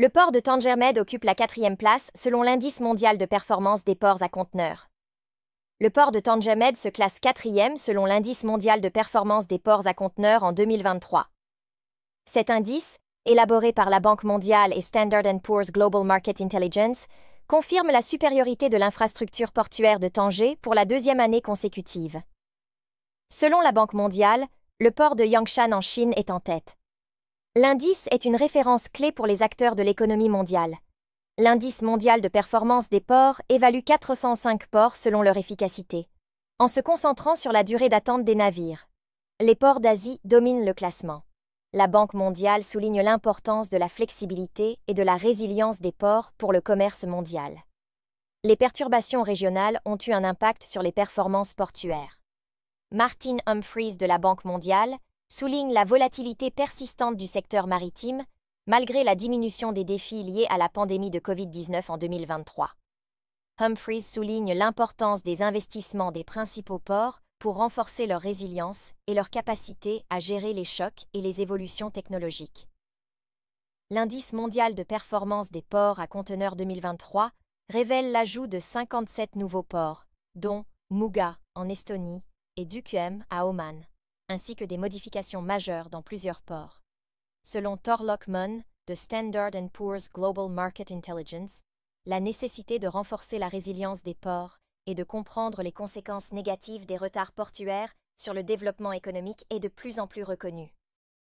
Le port de Tanger Med occupe la 4e place selon l'indice mondial de performance des ports à conteneurs. Le port de Tanger Med se classe 4e selon l'indice mondial de performance des ports à conteneurs en 2023. Cet indice, élaboré par la Banque mondiale et Standard & Poor's Global Market Intelligence, confirme la supériorité de l'infrastructure portuaire de Tanger pour la 2e année consécutive. Selon la Banque mondiale, le port de Yangshan en Chine est en tête. L'indice est une référence clé pour les acteurs de l'économie mondiale. L'indice mondial de performance des ports évalue 405 ports selon leur efficacité, en se concentrant sur la durée d'attente des navires. Les ports d'Asie dominent le classement. La Banque mondiale souligne l'importance de la flexibilité et de la résilience des ports pour le commerce mondial. Les perturbations régionales ont eu un impact sur les performances portuaires. Martin Humphries de la Banque mondiale souligne la volatilité persistante du secteur maritime, malgré la diminution des défis liés à la pandémie de Covid-19 en 2023. Humphries souligne l'importance des investissements des principaux ports pour renforcer leur résilience et leur capacité à gérer les chocs et les évolutions technologiques. L'indice mondial de performance des ports à conteneurs 2023 révèle l'ajout de 57 nouveaux ports, dont Muuga en Estonie et Duqm à Oman, ainsi que des modifications majeures dans plusieurs ports. Selon Thorlok Munn de Standard & Poor's Global Market Intelligence, la nécessité de renforcer la résilience des ports et de comprendre les conséquences négatives des retards portuaires sur le développement économique est de plus en plus reconnue.